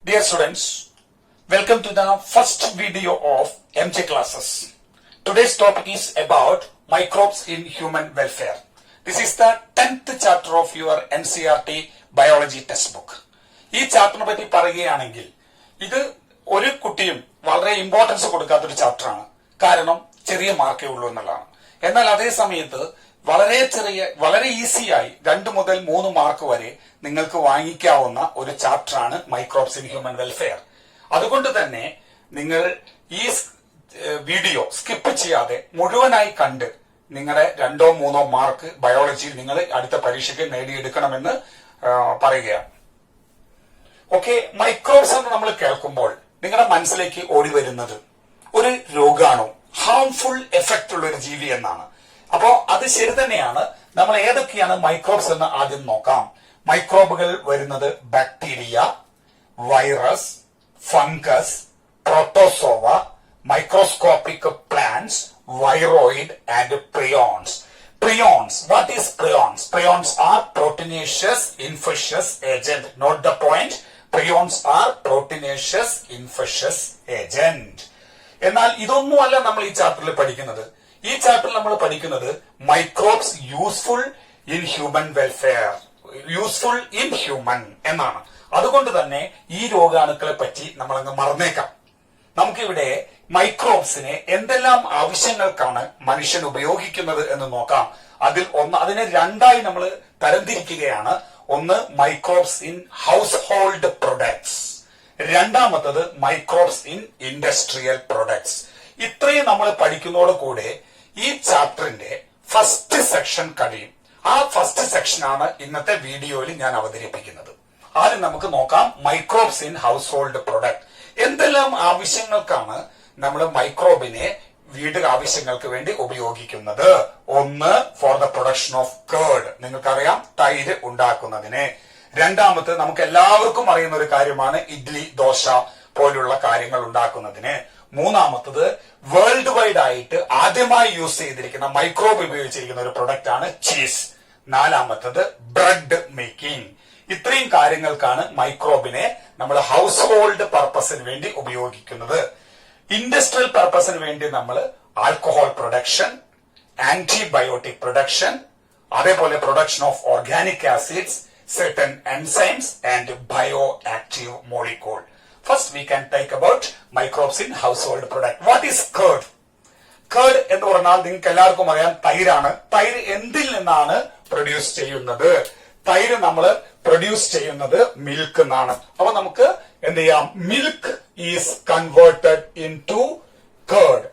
Dear students, welcome to the first video of MJ classes. Today's topic is about microbes in human welfare. This is the 10th chapter of your NCERT biology textbook. ഈ ചാപ്റ്ററിനെ പറ്റി പറയുകയാണെങ്കിൽ ഇത് ഒരു കുട്ടിയും വളരെ importance കൊടുക്കാത്തൊരു ചാപ്റ്ററാണ്. കാരണം ചെറിയ മാർക്കേ ഉള്ളൂ എന്നുള്ളതാണ്. എന്നാൽ അതേ സമയത്ത് വളരെ ഈസിയായി 2 മുതൽ 3 മാർക്ക് വരെ നിങ്ങൾക്ക് വാങ്ങിക്കാവുന്ന ഒരു ചാപ്റ്ററാണ് മൈക്രോബ്സ് ഇൻ ഹ്യൂമൻ വെൽഫെയർ. അതുകൊണ്ട് തന്നെ നിങ്ങൾ ഈ വീഡിയോ സ്കിപ്പ് ചെയ്യാതെ മുഴുവനായി കണ്ട് നിങ്ങളുടെ 2-3 മാർക്ക് ബയോളജിയിൽ നിങ്ങൾ അടുത്ത പരീക്ഷയ്ക്ക് നേടിയെടുക്കണമെന്ന് പറയുകയാണ്. ഓക്കെ, മൈക്രോബ്സ് എന്ന് നമ്മൾ കേൾക്കുമ്പോൾ നിങ്ങളുടെ മനസ്സിലേക്ക് ഓടി വരുന്നത് ഒരു രോഗാണോ, ഹാംഫുൾ എഫക്റ്റ് ഉള്ള ഒരു ജീവി എന്നാണ്. അപ്പോ അത് ശരി തന്നെയാണ്. നമ്മൾ ഏതൊക്കെയാണ് മൈക്രോബ്സ് എന്ന് ആദ്യം നോക്കാം. മൈക്രോബുകൾ വരുന്നത് bacteria, virus, fungus, protozoa, microscopic plants, viroid and prions. Prions. What is prions? Prions are proteinaceous infectious agent. Note the point. Prions are proteinaceous infectious agent. എന്നാൽ ഇതൊന്നുമല്ല നമ്മൾ ഈ ചാപ്റ്ററിൽ പഠിക്കുന്നത്. ഈ ചാപ്റ്ററിൽ നമ്മൾ പഠിക്കുന്നത് microbes useful in human welfare, useful in human എന്നാണ്. അതുകൊണ്ട് തന്നെ ഈ രോഗാണുക്കളെ പറ്റി നമ്മളങ്ങ് മറന്നേക്കാം. നമുക്കിവിടെ മൈക്രോബ്സിനെ എന്തെല്ലാം ആവശ്യങ്ങൾക്കാണ് മനുഷ്യൻ ഉപയോഗിക്കുന്നത് എന്ന് നോക്കാം. അതിനെ 2ആയി നമ്മൾ തരംതിരിക്കുകയാണ്. ഒന്ന് microbes in house hold products, രണ്ടാമത്തത് മൈക്രോബ്സ് ഇൻ ഇൻഡസ്ട്രിയൽ പ്രൊഡക്ട്സ്. ഇത്രയും നമ്മൾ പഠിക്കുന്നതോടുകൂടെ ഈ ചാപ്റ്ററിന്റെ ഫസ്റ്റ് സെക്ഷൻ കഴിയും. ആ ഫസ്റ്റ് സെക്ഷനാണ് ഇന്നത്തെ വീഡിയോയിൽ ഞാൻ അവതരിപ്പിക്കുന്നത്. ആദ്യം നമുക്ക് നോക്കാം microbes in house hold product. എന്തെല്ലാം ആവശ്യങ്ങൾക്കാണ് നമ്മൾ മൈക്രോബിനെ വീട് ആവശ്യങ്ങൾക്ക് വേണ്ടി ഉപയോഗിക്കുന്നത്? ഒന്ന്, four the production of curd, നിങ്ങൾക്കറിയാം തൈര് ഉണ്ടാക്കുന്നതിന്. രണ്ടാമത് നമുക്ക് എല്ലാവർക്കും അറിയുന്ന ഒരു കാര്യമാണ് ഇഡ്ലി, ദോശ പോലുള്ള കാര്യങ്ങൾ ഉണ്ടാക്കുന്നതിന്. മൂന്നാമത്തത് വേൾഡ് വൈഡ് ആയിട്ട് ആദ്യമായി യൂസ് ചെയ്തിരിക്കുന്ന മൈക്രോബ് ഉപയോഗിച്ചിരിക്കുന്ന ഒരു പ്രൊഡക്റ്റ് ആണ് ചീസ്. നാലാമത്തത് ബ്രെഡ് മേക്കിംഗ്. ഇത്രയും കാര്യങ്ങൾക്കാണ് മൈക്രോബിനെ നമ്മൾ ഹൗസ് ഹോൾഡ് പർപ്പസിന് വേണ്ടി ഉപയോഗിക്കുന്നത്. ഇൻഡസ്ട്രിയൽ പർപ്പസിന് വേണ്ടി നമ്മൾ ആൽക്കഹോൾ പ്രൊഡക്ഷൻ, ആന്റിബയോട്ടിക് പ്രൊഡക്ഷൻ, അതേപോലെ production of organic acids, certain enzymes and bioactive molecule. First we can talk about microbes in household product. What is curd? Curd എന്ന് പറഞ്ഞാൽ നിങ്ങൾക്ക് എല്ലാവർക്കും അറിയാം തൈരാണ്. തൈര് എന്തിൽ നിന്നാണ് പ്രൊഡ്യൂസ് ചെയ്യുന്നത്? തൈര് നമ്മൾ പ്രൊഡ്യൂസ് ചെയ്യുന്നത് മിൽക്ക് എന്നാണ്. അപ്പൊ നമുക്ക് എന്ത് ചെയ്യാം? Milk is converted into curd.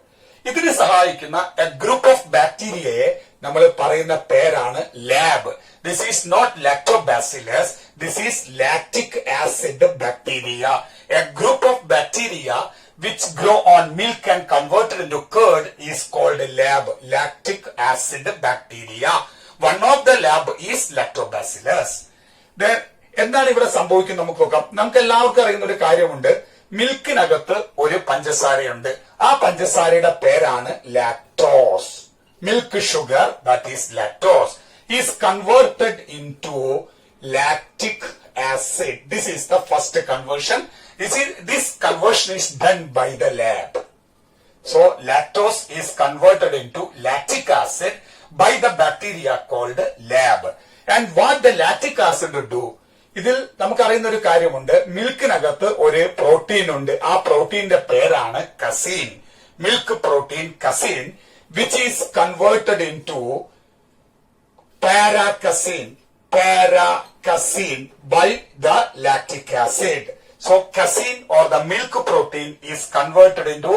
ഇതിന് സഹായിക്കുന്ന എ ഗ്രൂപ്പ് ഓഫ് ബാക്ടീരിയയെ നമ്മൾ പറയുന്ന പേരാണ് LAB. This is not lactobacillus. This is lactic acid bacteria. A group of bacteria which grow on milk and converted into curd is called lab. Lactic acid bacteria. One of the lab is lactobacillus. Then എന്താണ് ഇവിടെ സംഭവിക്കുന്നത് നമുക്ക് നോക്കാം. നമുക്ക് എല്ലാവർക്കും അറിയുന്ന ഒരു കാര്യമുണ്ട്. മിൽക്കിനകത്ത് ഒരു പഞ്ചസാരയുണ്ട്. ആ പഞ്ചസാരയുടെ പേരാണ് lactose. Milk sugar, that is lactose, is converted into lactic acid. This is the first conversion. This conversion is done by the lab. So lactose is converted into lactic acid by the bacteria called lab. And what the lactic acid do? ഇതിൽ നമുക്കറിയുന്ന ഒരു കാര്യമുണ്ട്. മിൽക്കിനകത്ത് ഒരു protein ഉണ്ട്. ആ പ്രോട്ടീന്റെ പേരാണ് casein. Milk protein casein, which is converted into paracasein by the lactic acid. So casein or the milk protein is converted into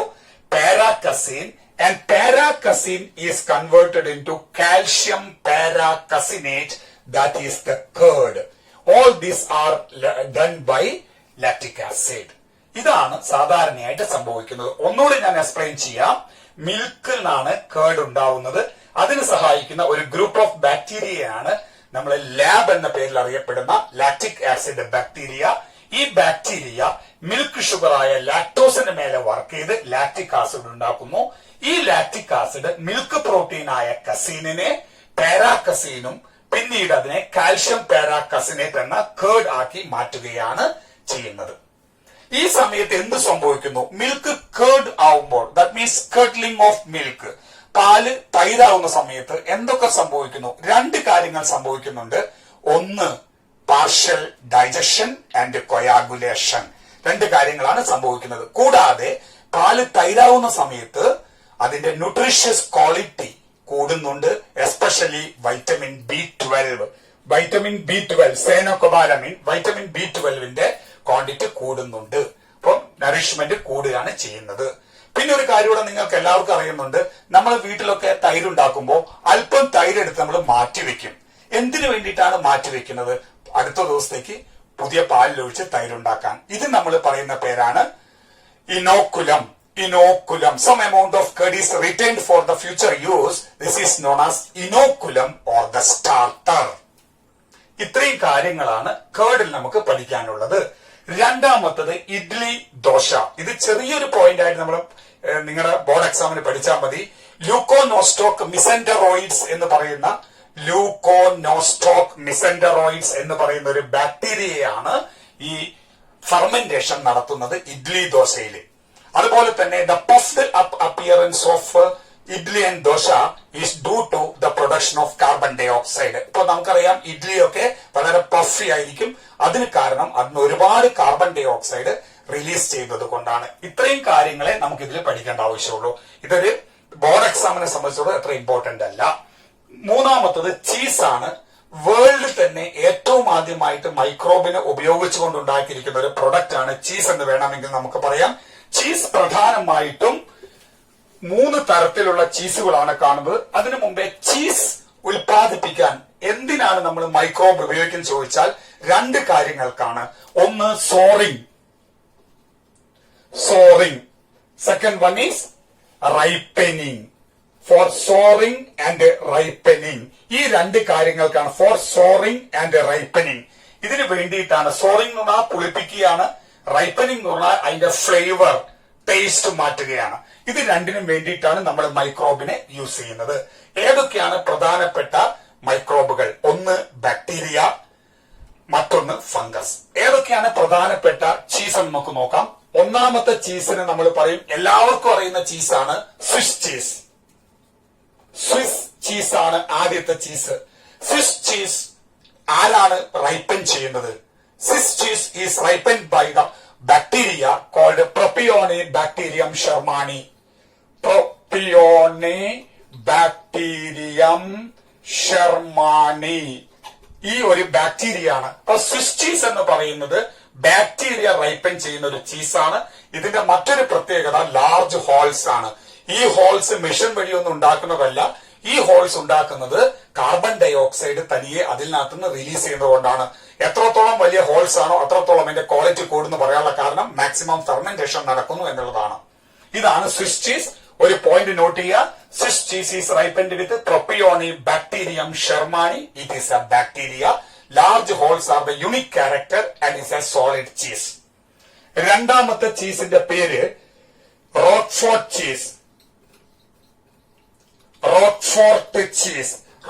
paracasein, and paracasein is converted into calcium paracasinate, that is the curd. All these are done by lactic acid. ഇതാണ് സാധാരണയായിട്ട് സംഭവിക്കുന്നത്. ഒന്നുകൂടി ഞാൻ explain ചെയ്യാം. മിൽക്കിൽ നിന്നാണ് curd ഉണ്ടാവുന്നത്. അതിന് സഹായിക്കുന്ന ഒരു ഗ്രൂപ്പ് ഓഫ് ബാക്ടീരിയയാണ് നമ്മൾ ലാബ് എന്ന പേരിൽ അറിയപ്പെടുന്ന ലാക്റ്റിക് ആസിഡ് ബാക്ടീരിയ. ഈ ബാക്ടീരിയ മിൽക്ക് ഷുഗറായ ലാക്ടോസിന് മേലെ വർക്ക് ചെയ്ത് ലാക്റ്റിക് ആസിഡ് ഉണ്ടാക്കുന്നു. ഈ ലാക്റ്റിക് ആസിഡ് മിൽക്ക് പ്രോട്ടീനായ കസീനിനെ പാരാകസീനും പിന്നീട് അതിനെ കാൽഷ്യം പാരാകസിനേറ്റ് എന്ന കേർഡ് ആക്കി മാറ്റുകയാണ് ചെയ്യുന്നത്. ഈ സമയത്ത് എന്ത് സംഭവിക്കുന്നു? മിൽക്ക് കേർഡ് ആവുമ്പോൾ, that means curdling of milk, പാല് തൈരാവുന്ന സമയത്ത് എന്തൊക്കെ സംഭവിക്കുന്നു? രണ്ട് കാര്യങ്ങൾ സംഭവിക്കുന്നുണ്ട്. ഒന്ന്, പാർഷ്യൽ ഡൈജഷൻ ആൻഡ് കൊയാഗുലേഷൻ. രണ്ട് കാര്യങ്ങളാണ് സംഭവിക്കുന്നത്. കൂടാതെ പാല് തൈരാവുന്ന സമയത്ത് അതിന്റെ ന്യൂട്രീഷ്യസ് ക്വാളിറ്റി കൂടുന്നുണ്ട്. Especially vitamin B12. Vitamin B12, cyanocobalamin, vitamin B12ന്റെ ക്വാണ്ടിറ്റി കൂടുന്നുണ്ട്. അപ്പം നറിഷ്മെന്റ് കൂടുകയാണ് ചെയ്യുന്നത്. പിന്നെ ഒരു കാര്യം കൂടെ നിങ്ങൾക്ക് എല്ലാവർക്കും അറിയുന്നുണ്ട്. നമ്മൾ വീട്ടിലൊക്കെ തൈര് ഉണ്ടാക്കുമ്പോൾ അല്പം തൈര് എടുത്ത് നമ്മൾ മാറ്റിവെക്കും. എന്തിനു വേണ്ടിയിട്ടാണ് മാറ്റിവെക്കുന്നത്? അടുത്ത ദിവസത്തേക്ക് പുതിയ പാലിലൊഴിച്ച് തൈരുണ്ടാക്കാൻ. ഇത് നമ്മൾ പറയുന്ന പേരാണ് inoculum. Inoculum. Some amount of curd is retained for the future use. This is known as inoculum or the starter. ഇത്രയും കാര്യങ്ങളാണ് കേർഡിൽ നമുക്ക് പഠിക്കാനുള്ളത്. രണ്ടാമത്തത് ഇഡ്ലി ദോശ. ഇത് ചെറിയൊരു പോയിന്റ് ആയിട്ട് നമ്മൾ നിങ്ങളുടെ ബോർഡ് എക്സാമിന് പഠിച്ചാൽ മതി. ലൂക്കോനോസ്റ്റോക്ക് മിസെന്ററോയിഡ്സ് എന്ന് പറയുന്ന ഒരു ബാക്ടീരിയയാണ് ഈ ഫെർമെന്റേഷൻ നടത്തുന്നത് ഇഡ്ലി ദോശയിൽ. അതുപോലെ തന്നെ the puffed up appearance of idli and dosa is due to the production of carbon dioxide. ഇപ്പൊ നമുക്കറിയാം ഇഡ്ലിയൊക്കെ വളരെ പഫി ആയിരിക്കും. അതിന് കാരണം അതിന് ഒരുപാട് കാർബൺ ഡൈ ഓക്സൈഡ് റിലീസ് ചെയ്യുന്നത് കൊണ്ടാണ്. ഇത്രയും കാര്യങ്ങളെ നമുക്ക് ഇതിൽ പഠിക്കേണ്ട ആവശ്യമുള്ളൂ. ഇതൊരു ബോർഡ് എക്സാമിനെ സംബന്ധിച്ചിടത്തോളം അത്ര ഇമ്പോർട്ടന്റ് അല്ല. മൂന്നാമത്തത് ചീസാണ്. വേൾഡിൽ തന്നെ ഏറ്റവും ആദ്യമായിട്ട് മൈക്രോബിനെ ഉപയോഗിച്ചുകൊണ്ട് ഉണ്ടാക്കിയിരിക്കുന്ന ഒരു പ്രൊഡക്റ്റ് ആണ് ചീസ് എന്ന് വേണമെങ്കിൽ നമുക്ക് പറയാം. ചീസ് പ്രധാനമായിട്ടും 3 തരത്തിലുള്ള ചീസുകളാണ് കാണുന്നത്. അതിനു മുമ്പേ ചീസ് ഉൽപ്പാദിപ്പിക്കാൻ എന്തിനാണ് നമ്മൾ മൈക്രോബ് ഉപയോഗിക്കുന്നത് ചോദിച്ചാൽ 2 കാര്യങ്ങൾക്കാണ്. ഒന്ന് souring. Second one is ripening. For souring and ripening. ഈ 2 കാര്യങ്ങൾക്കാണ്. For souring and ripening. ഇതിന് വേണ്ടിയിട്ടാണ്. സോറിംഗ് എന്ന് പറഞ്ഞാൽ പുളിപ്പിക്കുകയാണ്. റൈപ്പനിങ് എന്ന് പറഞ്ഞാൽ അതിന്റെ ഫ്ലേവർ, ടേസ്റ്റ് മാറ്റുകയാണ്. ഇത് രണ്ടിനും വേണ്ടിയിട്ടാണ് നമ്മൾ മൈക്രോബിനെ യൂസ് ചെയ്യുന്നത്. ഏതൊക്കെയാണ് പ്രധാനപ്പെട്ട മൈക്രോബുകൾ? ഒന്ന് ബാക്ടീരിയ, മറ്റൊന്ന് ഫംഗസ്. ഏതൊക്കെയാണ് പ്രധാനപ്പെട്ട ചീസ് എന്ന് നമുക്ക് നോക്കാം. ഒന്നാമത്തെ ചീസിന് നമ്മൾ പറയും, എല്ലാവർക്കും അറിയുന്ന ചീസാണ് സ്വിസ് ചീസ്. സ്വിസ് ചീസാണ് ആദ്യത്തെ ചീസ്. സ്വിസ് ചീസ് ആരാണ് റൈപ്പൻ ചെയ്യുന്നത്? Swiss cheese is ripened by the bacteria called Propionibacterium shermani. Propionibacterium shermani. ഈ ഒരു ബാക്ടീരിയ ആണ്. അപ്പൊ സ്വിസ് ചീസ് എന്ന് പറയുന്നത് ബാക്ടീരിയ റൈപ്പൻ ചെയ്യുന്ന ഒരു ചീസാണ്. ഇതിന്റെ മറ്റൊരു പ്രത്യേകത ലാർജ് ഹോൾസ് ആണ്. ഈ ഹോൾസ് മെഷീൻ വഴിയൊന്നും ഉണ്ടാക്കുന്നതല്ല. ഈ ഹോൾസ് ഉണ്ടാക്കുന്നത് കാർബൺ ഡൈ ഓക്സൈഡ് തനിയെ അതിനകത്തുനിന്ന് റിലീസ് ചെയ്യുന്നതുകൊണ്ടാണ്. എത്രത്തോളം വലിയ ഹോൾസ് ആണോ അത്രത്തോളം അതിന്റെ ക്വാളിറ്റി കൂടുന്നു പറയാനുള്ള കാരണം മാക്സിമം ഫെർമെന്റേഷൻ നടക്കുന്നു എന്നുള്ളതാണ്. ഇതാണ് സ്വിസ് ചീസ്. ഒരു പോയിന്റ് നോട്ട് ചെയ്യുക. Swiss cheese is ripened with Propionibacterium shermani. It is a bacteria. Large holes are the unique character and is a solid cheese. രണ്ടാമത്തെ ചീസിന്റെ പേര് Roquefort cheese.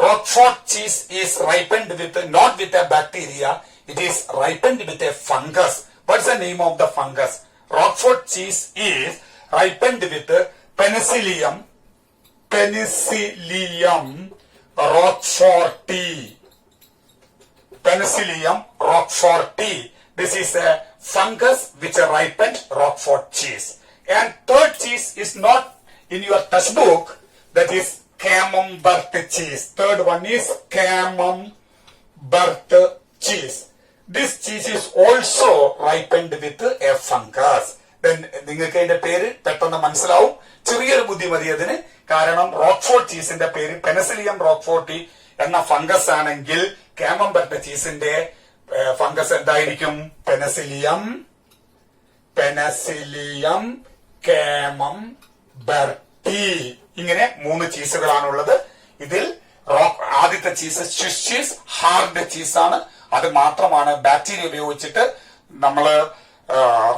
Roquefort cheese is ripened with not with a bacteria, it is ripened with a fungus. What's the name of the fungus? Roquefort cheese is ripened with Penicillium roqueforti. Penicillium roqueforti. This is a fungus which ripened Roquefort cheese. And third cheese is not in your textbook, that is Camembert cheese. Third one is Camembert cheese. This cheese is also ripened with a fungus. Then നിങ്ങൾക്ക് അതിന്റെ പേര് പെട്ടെന്ന് മനസ്സിലാവും. ചെറിയൊരു ബുദ്ധി മതി അതിന്. കാരണം റോക്ക്ഫോർട്ട് ചീസിന്റെ പേര് പെനസിലിയം റോക്ക്ഫോർട്ടി എന്ന ഫംഗസ് ആണെങ്കിൽ കാമംബർട്ട് ചീസിന്റെ ഫംഗസ് എന്തായിരിക്കും? പെനസിലിയം കാമംബർട്ടി. ഇങ്ങനെ 3 ചീസുകളാണുള്ളത്. ഇതിൽ ആദ്യത്തെ ചീസ് സ്വിസ് ചീസ് ഹാർഡ് ചീസാണ്. അത് മാത്രമാണ് ബാക്ടീരിയ ഉപയോഗിച്ചിട്ട് നമ്മൾ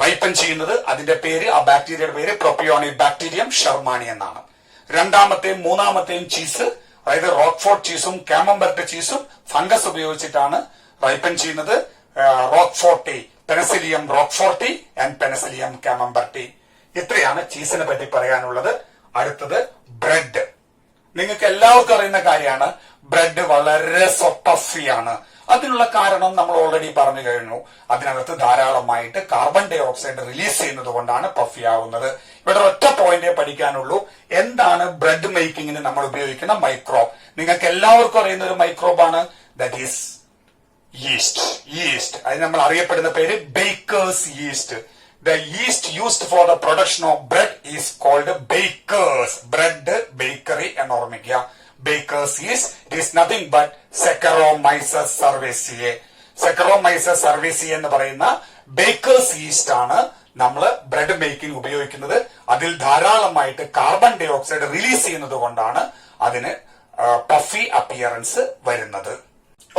റൈപ്പൻ ചെയ്യുന്നത്. അതിന്റെ പേര്, ആ ബാക്ടീരിയയുടെ പേര് Propionibacterium shermani എന്നാണ്. രണ്ടാമത്തെയും മൂന്നാമത്തെയും ചീസ്, അതായത് റോക്ക്ഫോർട്ട് ചീസും കാമംബർട്ട് ചീസും ഫംഗസ് ഉപയോഗിച്ചിട്ടാണ് റൈപ്പൻ ചെയ്യുന്നത്. Roqueforti penicillium roqueforti and penicillium camemberti. ഇത്രയാണ് ചീസിനെ പറ്റി പറയാനുള്ളത്. അടുത്തത് ബ്രെഡ്. നിങ്ങൾക്ക് എല്ലാവർക്കും അറിയുന്ന കാര്യമാണ്, ബ്രെഡ് വളരെ പഫിയാണ്. അതിനുള്ള കാരണം നമ്മൾ ഓൾറെഡി പറഞ്ഞു കഴിഞ്ഞു. അതിനകത്ത് ധാരാളമായിട്ട് കാർബൺ ഡൈ ഓക്സൈഡ് റിലീസ് ചെയ്യുന്നത് കൊണ്ടാണ് പഫി ആവുന്നത്. ഇവിടെ ഒറ്റ പോയിന്റേ പഠിക്കാനുള്ളൂ. എന്താണ് ബ്രെഡ് മേക്കിങ്ങിന് നമ്മൾ ഉപയോഗിക്കുന്ന മൈക്രോബ്? നിങ്ങൾക്ക് എല്ലാവർക്കും അറിയുന്ന ഒരു മൈക്രോബാണ്, ദാറ്റ് ഈസ് yeast. അതിന് നമ്മൾ അറിയപ്പെടുന്ന പേര് baker's yeast. The yeast used for the production of bread is called bakers. Bread bakery എന്ന് ഓർമ്മിക്കുക. Bakers yeast, it is nothing but Saccharomyces cerevisiae. Saccharomyces cerevisiae എന്ന് പറയുന്ന ബേക്കേഴ്സ് ഈസ്റ്റ് ആണ് നമ്മൾ ബ്രെഡ് മേക്കിംഗ് ഉപയോഗിക്കുന്നത്. അതിൽ ധാരാളമായിട്ട് കാർബൺ ഡൈ ഓക്സൈഡ് റിലീസ് ചെയ്യുന്നത് കൊണ്ടാണ് അതിന് പഫി അപ്പിയറൻസ് വരുന്നത്.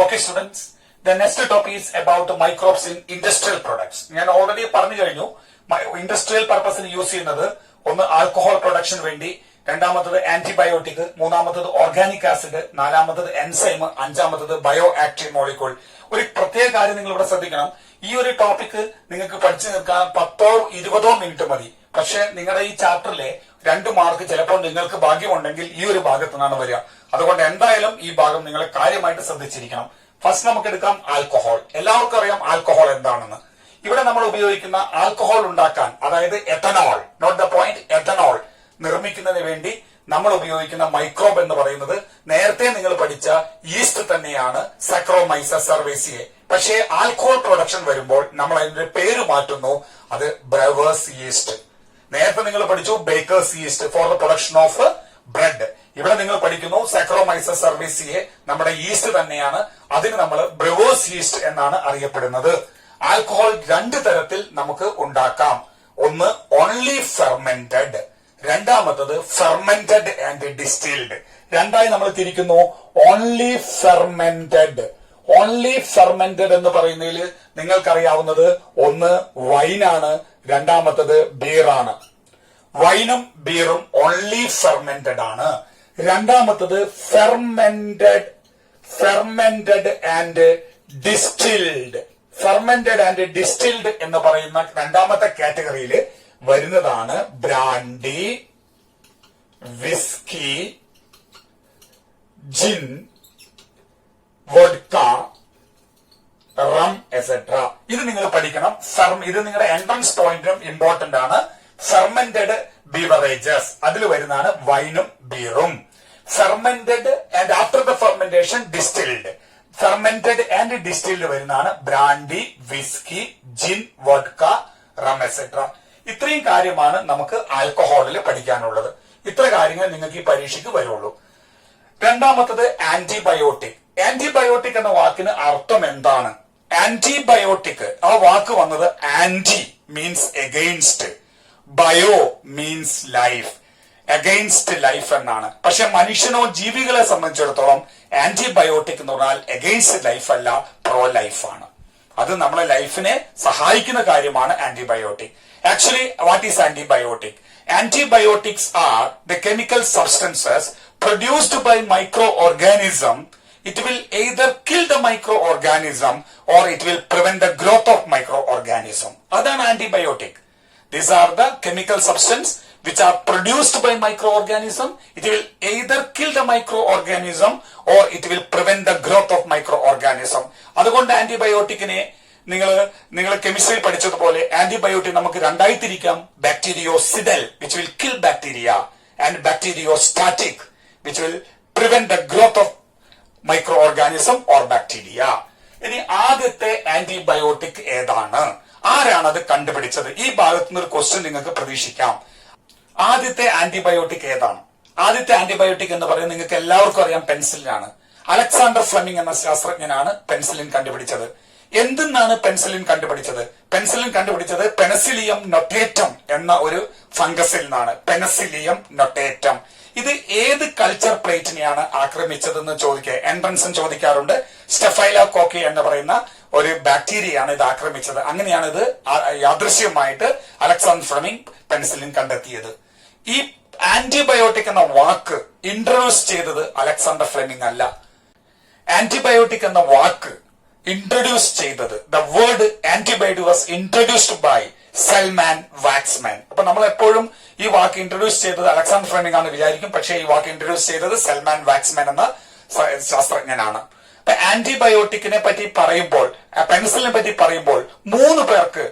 Okay students, the next topic is about microbes in industrial products. ഞാൻ ഓൾറെഡി പറഞ്ഞു കഴിഞ്ഞു. ഇൻഡസ്ട്രിയൽ പർപ്പസിന് യൂസ് ചെയ്യുന്നത് ഒന്ന് ആൽക്കഹോൾ പ്രൊഡക്ഷൻ വേണ്ടി, രണ്ടാമത്തത് ആന്റിബയോട്ടിക്, മൂന്നാമത്തത് ഓർഗാനിക് ആസിഡ്, നാലാമത്തത് എൻസൈം, അഞ്ചാമത്തത് ബയോ ആക്റ്റീവ് മോളിക്യൂൾ. ഒരു പ്രത്യേക കാര്യം നിങ്ങൾ ഇവിടെ ശ്രദ്ധിക്കണം. ഈ ഒരു ടോപ്പിക് നിങ്ങൾക്ക് പഠിച്ചു നിൽക്കാൻ 10-20 മിനിറ്റ് മതി. പക്ഷെ നിങ്ങളുടെ ഈ ചാപ്റ്ററിലെ 2 മാർക്ക് ചിലപ്പോൾ നിങ്ങൾക്ക് ഭാഗ്യമുണ്ടെങ്കിൽ ഈ ഒരു ഭാഗത്തു നിന്നാണ് വരിക. അതുകൊണ്ട് എന്തായാലും ഈ ഭാഗം നിങ്ങൾ കാര്യമായിട്ട് ശ്രദ്ധിച്ചിരിക്കണം. ഫസ്റ്റ് നമുക്ക് എടുക്കാം ആൽക്കഹോൾ. എല്ലാവർക്കും അറിയാം ആൽക്കഹോൾ എന്താണെന്ന്. ഇവിടെ നമ്മൾ ഉപയോഗിക്കുന്ന ആൽക്കഹോൾ ഉണ്ടാക്കാൻ, അതായത് ethanol, note the point, ethanol നിർമ്മിക്കുന്നതിന് വേണ്ടി നമ്മൾ ഉപയോഗിക്കുന്ന മൈക്രോബ് എന്ന് പറയുന്നത് നേരത്തെ നിങ്ങൾ പഠിച്ച ഈസ്റ്റ് തന്നെയാണ്, സാക്രോമൈസസ് സെർവേസിയെ. പക്ഷേ ആൽക്കഹോൾ പ്രൊഡക്ഷൻ വരുമ്പോൾ നമ്മൾ അതിന്റെ പേര് മാറ്റുന്നു, അത് ബ്രവേഴ്സ് ഈസ്റ്റ്. നേരത്തെ നിങ്ങൾ പഠിച്ചു baker's yeast for the production of bread. ഇവിടെ നിങ്ങൾ പഠിക്കുന്നു സാക്രോമൈസസ് സെർവേസിയെ, നമ്മുടെ ഈസ്റ്റ് തന്നെയാണ്, അതിന് നമ്മൾ ബ്രവേഴ്സ് ഈസ്റ്റ് എന്നാണ് അറിയപ്പെടുന്നത്. ആൽക്കഹോൾ 2 തരത്തിൽ നമുക്ക് ഉണ്ടാക്കാം. ഒന്ന് ഓൺലി ഫെർമെന്റഡ്, രണ്ടാമത്തത് ഫെർമെന്റഡ് ആൻഡ് ഡിസ്റ്റിൽഡ്. രണ്ടായി നമ്മൾ തിരിക്കുന്നു. Only fermented. ഓൺലി ഫെർമെന്റഡ് എന്ന് പറയുന്നതിൽ നിങ്ങൾക്കറിയാവുന്നത് ഒന്ന് വൈനാണ്, രണ്ടാമത്തത് ബീറാണ്. വൈനും ബീറും ഓൺലി ഫെർമെന്റഡ് ആണ്. രണ്ടാമത്തത് fermented and distilled. Fermented and distilled എന്ന് പറയുന്ന രണ്ടാമത്തെ കാറ്റഗറിയിൽ വരുന്നതാണ് brandy, whisky, gin, vodka, rum etcetera. ഇത് നിങ്ങൾ പഠിക്കണം. ഇത് നിങ്ങളുടെ എൻട്രൻസ് പോയിന്റും ഇമ്പോർട്ടന്റ് ആണ്. ഫെർമെന്റഡ് ബീവറേജസ്, അതിൽ വരുന്നതാണ് വൈനും ബീറും. Fermented and after the fermentation distilled. Fermented and distilled വരുന്നതാണ് brandy, whisky, gin, vodka, rum etcetera. ഇത്രയും കാര്യമാണ് നമുക്ക് ആൽക്കഹോളിൽ പഠിക്കാനുള്ളത്. ഇത്ര കാര്യങ്ങൾ നിങ്ങൾക്ക് ഈ പരീക്ഷയ്ക്ക് വരുള്ളൂ. രണ്ടാമത്തത് ആന്റിബയോട്ടിക്. ആന്റിബയോട്ടിക് എന്ന വാക്കിന് അർത്ഥം എന്താണ്? ആന്റിബയോട്ടിക്, ആ വാക്ക് വന്നത് anti means against, bio means life, against life എന്നാണ്. പക്ഷെ മനുഷ്യനോ ജീവികളെ സംബന്ധിച്ചിടത്തോളം ആന്റിബയോട്ടിക് എന്ന് പറഞ്ഞാൽ അഗെയിൻസ്റ്റ് ലൈഫ് അല്ല, പ്രോ ലൈഫ് ആണ്. അത് നമ്മളെ ലൈഫിനെ സഹായിക്കുന്ന കാര്യമാണ് antibiotic. Actually what is antibiotic? Antibiotics are the chemical substances produced by microorganism. It will either kill the microorganism or it will prevent the growth of microorganism. That's antibiotic. These are the chemical substances which are produced by microorganism. It will either kill the microorganism or it will prevent the growth of microorganism. അതുകൊണ്ട് ആന്റിബയോട്ടിക്കിനെ നിങ്ങൾ കെമിസ്ട്രിയിൽ പഠിച്ചതുപോലെ antibiotic നമുക്ക് രണ്ടായി തിരിക്കാം. ബാക്ടീരിയോസിഡൽ which will kill bacteria and bacteriostatic which will prevent the growth of microorganism or bacteria. ഇനി ആദ്യത്തെ antibiotic ഏതാണ്? ആരാണത് കണ്ടുപിടിച്ചത്? ഈ ഭാഗത്തു നിന്ന് ഒരു ക്വസ്റ്റ്യൻ നിങ്ങൾക്ക് പ്രതീക്ഷിക്കാം. ആദ്യത്തെ ആന്റിബയോട്ടിക് ഏതാണ്? ആദ്യത്തെ ആന്റിബയോട്ടിക് എന്ന് പറയുന്നത് നിങ്ങൾക്ക് എല്ലാവർക്കും അറിയാം, പെൻസിലിൻ ആണ്. അലക്സാണ്ടർ ഫ്ലെമിംഗ് എന്ന ശാസ്ത്രജ്ഞനാണ് പെൻസിലിൻ കണ്ടുപിടിച്ചത്. എന്തെന്നാണ് പെൻസിലിൻ കണ്ടുപിടിച്ചത്? പെൻസിലിൻ കണ്ടുപിടിച്ചത് പെനസിലിയം നൊട്ടേറ്റം എന്ന ഒരു ഫംഗസിൽ നിന്നാണ്. പെനസിലിയം നൊട്ടേറ്റം. ഇത് ഏത് കൾച്ചർ പ്ലേറ്റിനെയാണ് ആക്രമിച്ചതെന്ന് എൻട്രൻസും ചോദിക്കാറുണ്ട്. സ്റ്റെഫൈലോകോക്കി എന്ന് പറയുന്ന ഒരു ബാക്ടീരിയയാണ് ഇത് ആക്രമിച്ചത്. അങ്ങനെയാണ് ഇത് യാദൃശ്യമായിട്ട് അലക്സാണ്ടർ ഫ്ലെമിംഗ് പെൻസിലിൻ കണ്ടെത്തിയത്. ഈ ആന്റിബയോട്ടിക് എന്ന വാക്ക് ഇൻട്രൊഡ്യൂസ് ചെയ്തത് അലക്സാണ്ടർ ഫ്ലെമിംഗ് അല്ല. ആന്റിബയോട്ടിക് എന്ന വാക്ക് ഇൻട്രൊഡ്യൂസ് ചെയ്തത്. The word antibiotic was introduced by Selman Waksman. അപ്പൊ നമ്മൾ എപ്പോഴും ഈ വാക്ക് ഇൻട്രൊഡ്യൂസ് ചെയ്തത് അലക്സാണ്ടർ ഫ്ലെമിംഗ് ആണെന്ന് വിചാരിക്കും. പക്ഷേ ഈ വാക്ക് ഇൻട്രൊഡ്യൂസ് ചെയ്തത് സെൽമാൻ വാക്സ്മാൻ എന്ന ശാസ്ത്രജ്ഞനാണ്. അപ്പൊ ആന്റിബയോട്ടിക്കിനെ പറ്റി പറയുമ്പോൾ, പെൻസിലിനെ പറ്റി പറയുമ്പോൾ 3 പേർക്ക്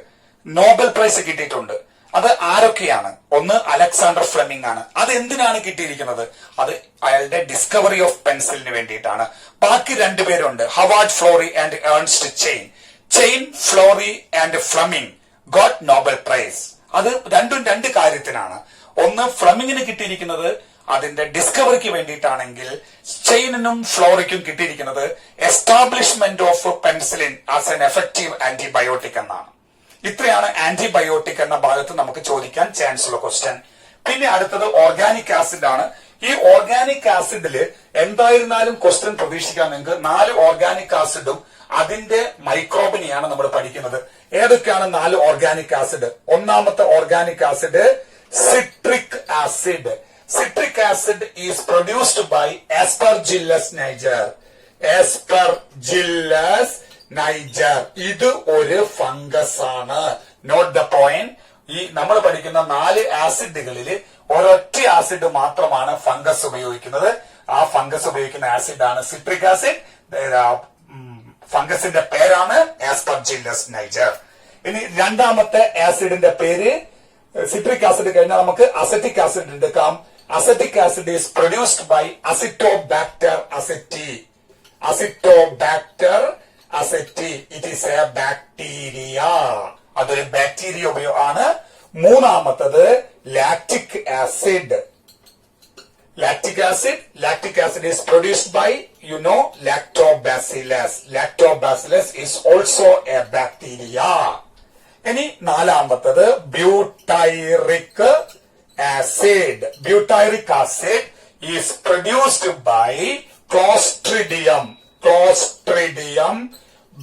നോബൽ പ്രൈസ് കിട്ടിയിട്ടുണ്ട്. അത് ആരൊക്കെയാണ്? ഒന്ന് അലക്സാണ്ടർ ഫ്ലെമിംഗ് ആണ്. അത് എന്തിനാണ് കിട്ടിയിരിക്കുന്നത്? അത് അയാളുടെ ഡിസ്കവറി ഓഫ് പെൻസിലിന് വേണ്ടിയിട്ടാണ്. ബാക്കി 2 പേരുണ്ട്, Howard Florey and Ernst Chain. Chain, Florey and Fleming got Nobel prize. അത് രണ്ടും 2 കാര്യത്തിനാണ്. ഒന്ന് ഫ്ലെമിങ്ങിന് കിട്ടിയിരിക്കുന്നത് അതിന്റെ ഡിസ്കവറിക്ക് വേണ്ടിയിട്ടാണെങ്കിൽ ചെയിനും ഫ്ലോറിക്കും കിട്ടിയിരിക്കുന്നത് establishment of penicillin as an effective antibiotic എന്നാണ്. ഇത്രയാണ് ആന്റിബയോട്ടിക് എന്ന ഭാഗത്ത് നമുക്ക് ചോദിക്കാൻ ചാൻസ് ഉള്ള ക്വസ്റ്റ്യൻ. പിന്നെ അടുത്തത് ഓർഗാനിക് ആസിഡ് ആണ്. ഈ ഓർഗാനിക് ആസിഡില് എന്തായിരുന്നാലും ക്വസ്റ്റ്യൻ പ്രതീക്ഷിക്കാൻ നിങ്ങൾക്ക് 4 ഓർഗാനിക് ആസിഡും അതിന്റെ മൈക്രോബിനെയാണ് നമ്മൾ പഠിക്കുന്നത്. ഏതൊക്കെയാണ് 4 ഓർഗാനിക് ആസിഡ്? ഒന്നാമത്തെ organic acid citric acid. Citric acid is produced by Aspergillus niger. Aspergillus niger ഇത് ഒരു ഫംഗസ് ആണ്. Note the point. ഈ നമ്മൾ പഠിക്കുന്ന 4 ആസിഡുകളിൽ ഒരൊറ്റ ആസിഡ് മാത്രമാണ് ഫംഗസ് ഉപയോഗിക്കുന്നത്. ആ ഫംഗസ് ഉപയോഗിക്കുന്ന ആസിഡാണ് സിട്രിക് ആസിഡ്. ഫംഗസിന്റെ പേരാണ് ആസ്പെർജില്ലസ് നൈജർ. ഇനി രണ്ടാമത്തെ ആസിഡിന്റെ പേര്, സിട്രിക് ആസിഡ് കഴിഞ്ഞാൽ നമുക്ക് അസറ്റിക് ആസിഡ് എടുക്കാം. Acetic acid is produced by acetobacter aceti. Acetobacter aceti it is a bacteria. അതൊരു ബാക്ടീരിയ ആണ്. മൂന്നാമത്തത് lactic acid. Lactic acid is produced by, lactobacillus. Lactobacillus is also a bacteria. ഇനി നാലാമത്തത് butyric acid. Butyric acid is produced by Clostridium.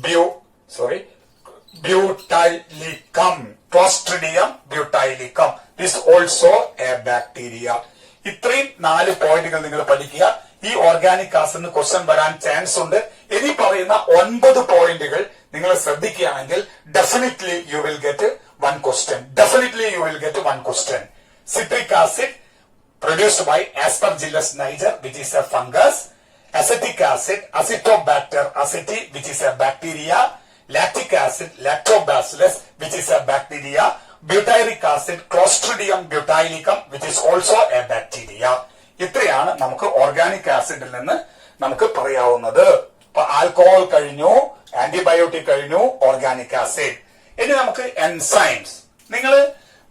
Butylicum. Clostridium butylicum is also a bacteria. ഇത്രയും 4 പോയിന്റുകൾ നിങ്ങൾ പഠിക്കുക. ഈ ഓർഗാനിക് ആസിഡിന് ക്വസ്റ്റ്യൻ വരാൻ ചാൻസ് ഉണ്ട്. ഇനി പറയുന്ന 9 പോയിന്റുകൾ നിങ്ങൾ ശ്രദ്ധിക്കുകയാണെങ്കിൽ definitely you will get 1 question. Citric acid produced by Aspergillus niger, which is a fungus. Acetic acid, Acetobacter aceti, which is a bacteria. Lactic acid, Lactobacillus, which is a bacteria. Butyric acid, Clostridium butylicum, which is also a bacteria. ഇത്രയാണ് നമുക്ക് organic ആസിഡിൽ നിന്ന് നമുക്ക് പറയാവുന്നത്. ഇപ്പൊ alcohol കഴിഞ്ഞു, antibiotic കഴിഞ്ഞു, organic acid. ഇനി നമുക്ക് എൻസൈംസ്. നിങ്ങൾ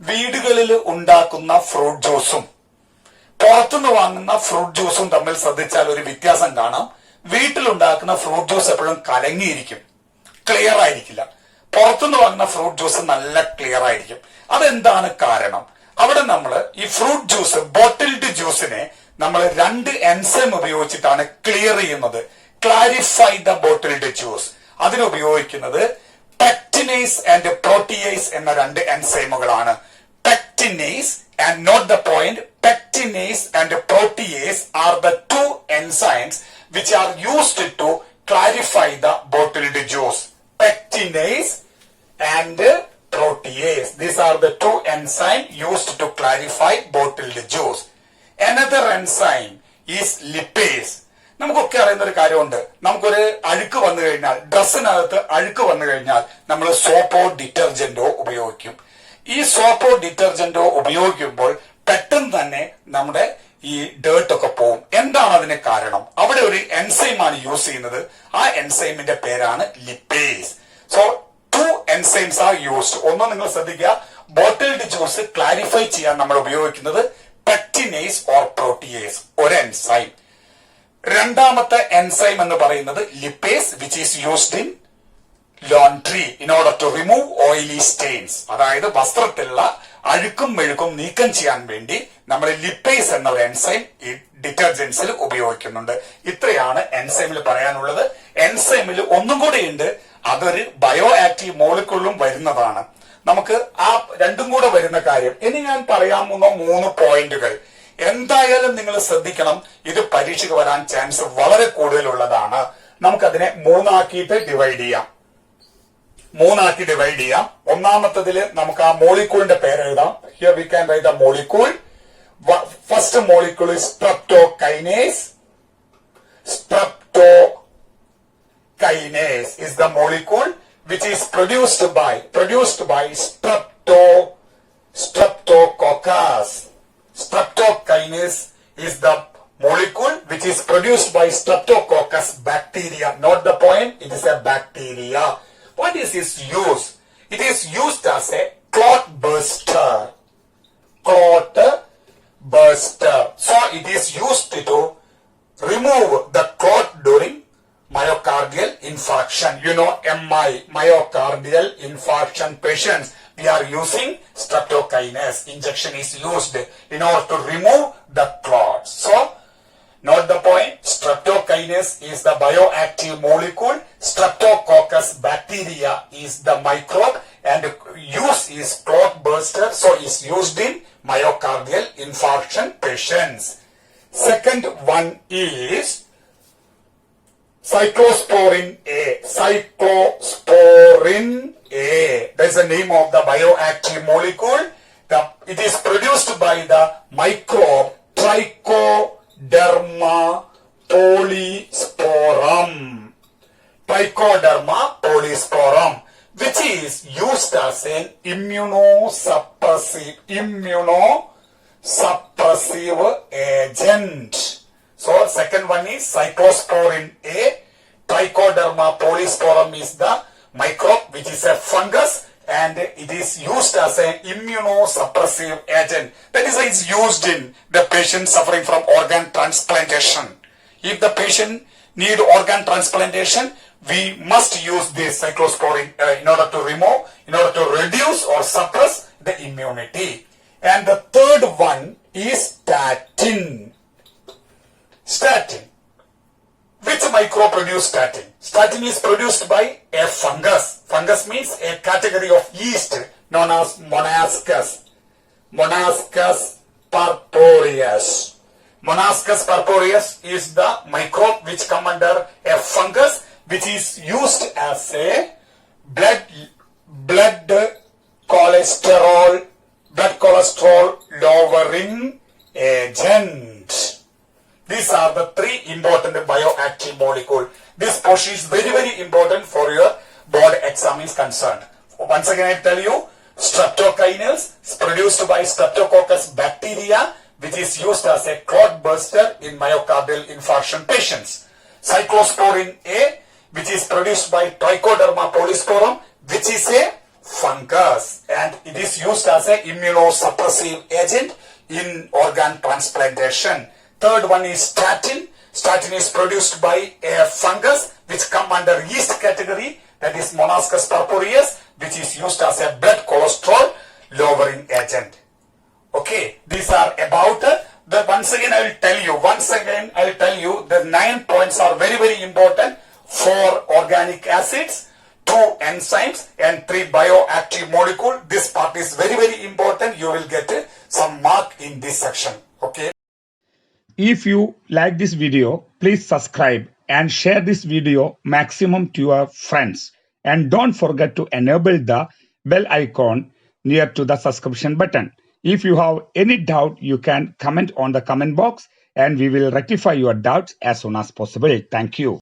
വീടുകളിൽ ഉണ്ടാക്കുന്ന ഫ്രൂട്ട് ജ്യൂസും പുറത്തുനിന്ന് വാങ്ങുന്ന ഫ്രൂട്ട് ജ്യൂസും തമ്മിൽ ശ്രദ്ധിച്ചാൽ ഒരു വ്യത്യാസം കാണാം. വീട്ടിലുണ്ടാക്കുന്ന ഫ്രൂട്ട് ജ്യൂസ് എപ്പോഴും കലങ്ങിയിരിക്കും, ക്ലിയർ ആയിരിക്കില്ല. പുറത്തുനിന്ന് വാങ്ങുന്ന ഫ്രൂട്ട് ജ്യൂസ് നല്ല ക്ലിയർ ആയിരിക്കും. അതെന്താണ് കാരണം? അവിടെ നമ്മൾ ഈ ഫ്രൂട്ട് ജ്യൂസ്, ബോട്ടിൽഡ് ജ്യൂസിനെ നമ്മൾ 2 എൻസൈം ഉപയോഗിച്ചിട്ടാണ് ക്ലിയർ ചെയ്യുന്നത്. Clarify the bottled juice. അതിനുപയോഗിക്കുന്നത് പെക്റ്റിനേസ് ആൻഡ് പ്രോട്ടിയേസ് എന്ന 2 എൻസൈമുകളാണ്. Pectinase and note the point, pectinase and protease are the 2 enzymes which are used to clarify the bottled juice. Pectinase and protease, these are the 2 enzymes used to clarify bottled juice. Another enzyme is lipase. നമുക്കൊക്കെ അറിയുന്ന ഒരു കാര്യമുണ്ട്. നമുക്കൊരു അഴുക്ക് വന്നു കഴിഞ്ഞാൽ, ഡ്രസ്സിനകത്ത് അഴുക്ക് വന്നു കഴിഞ്ഞാൽ നമ്മൾ സോപ്പോ ഡിറ്റർജന്റോ ഉപയോഗിക്കും. ഈ സോപ്പോ ഡിറ്റർജന്റോ ഉപയോഗിക്കുമ്പോൾ പെട്ടെന്ന് തന്നെ നമ്മുടെ ഈ ഡേർട്ട് ഒക്കെ പോവും. എന്താണ് അതിന് കാരണം? അവിടെ ഒരു എൻസൈമാണ് യൂസ് ചെയ്യുന്നത്. ആ എൻസൈമിന്റെ പേരാണ് lipase. So 2 enzymes are used. ഒന്ന് നിങ്ങൾ ശ്രദ്ധിക്കുക, ബോട്ടിൽഡ് ജ്യൂസ് ക്ലാരിഫൈ ചെയ്യാൻ നമ്മൾ ഉപയോഗിക്കുന്നത് പെക്റ്റിനേസ് ഓർ പ്രോട്ടിയേസ്, ഒരു എൻസൈം. രണ്ടാമത്തെ എൻസൈം എന്ന് പറയുന്നത് lipase, which is used in laundry in order to remove oily stains. അതായത് വസ്ത്രത്തിലുള്ള അഴുക്കും മെഴുക്കും നീക്കം ചെയ്യാൻ വേണ്ടി നമ്മൾ ലിപ്പേസ് എന്ന ഒരു എൻസൈം ഈ ഡിറ്റർജൻസിൽ ഉപയോഗിക്കുന്നുണ്ട്. ഇത്രയാണ് എൻസൈമിൽ പറയാനുള്ളത്. എൻസൈമിൽ ഒന്നും കൂടെ ഉണ്ട്, അതൊരു ബയോ ആക്റ്റീവ് മോളിക്യൂളിലും വരുന്നതാണ്. നമുക്ക് ആ 2 കൂടെ വരുന്ന കാര്യം ഇനി ഞാൻ പറയാവുന്ന 3 പോയിന്റുകൾ എന്തായാലും നിങ്ങൾ ശ്രദ്ധിക്കണം. ഇത് പരീക്ഷയ്ക്ക് വരാൻ ചാൻസ് വളരെ കൂടുതലുള്ളതാണ്. നമുക്കതിനെ മൂന്നാക്കിയിട്ട് ഡിവൈഡ് ചെയ്യാം. ഒന്നാമത്തതില് നമുക്ക് ആ മോളിക്യൂളിന്റെ പേര് എഴുതാം. Here we can write the molecule. First molecule is streptokinase. Streptokinase is the molecule which is produced by Streptococcus. Streptokinase is the molecule which is produced by Streptococcus bacteria. Not the point, it is a bacteria. What is its use? It is used as a clot buster. So it is used to remove the clot during myocardial infarction. You know, MI, myocardial infarction patients, we are using streptokinase. Injection is used in order to remove the clots. So, note the point, streptokinase is the bioactive molecule, Streptococcus bacteria is the microbe, and use is clot buster, so is used in myocardial infarction patients. Second one is cyclosporin A. That is the name of the bioactive molecule. It is produced by the microbe Trichoderma polysporum, which is used as an immunosuppressive agent. So second one is cyclosporin A. Trichoderma polysporum is the microbe which is a fungus, and it is used as an immunosuppressive agent. That is why it's used in the patient suffering from organ transplantation. If the patient need organ transplantation, we must use this cyclosporin in order to reduce or suppress the immunity. And the third one is statin. Which microbe produce statin? Statin is produced by a fungus. Fungus means a category of yeast known as Monascus purpureus. Monascus purpureus is the microbe which come under a fungus which is used as a blood cholesterol lowering agent. These are the three important bioactive molecules. This portion is very, very important for your board exam is concerned. Once again, I tell you, streptokinase is produced by Streptococcus bacteria, which is used as a clot buster in myocardial infarction patients. Cyclosporin A, which is produced by Trichoderma polysporum, which is a fungus, and it is used as an immunosuppressive agent in organ transplantation. Third one is statin. Statin is produced by a fungus which come under yeast category, that is Monascus purpureus, which is used as a blood cholesterol lowering agent. Okay, these are about once again I will tell you the 9 points are very, very important. 4 organic acids, 2 enzymes, and 3 bioactive molecules. This part is very, very important. You will get some mark in this section. Okay. If you like this video, please subscribe and share this video maximum to your friends. And don't forget to enable the bell icon near to the subscription button. If you have any doubt, you can comment on the comment box and we will rectify your doubts as soon as possible. Thank you.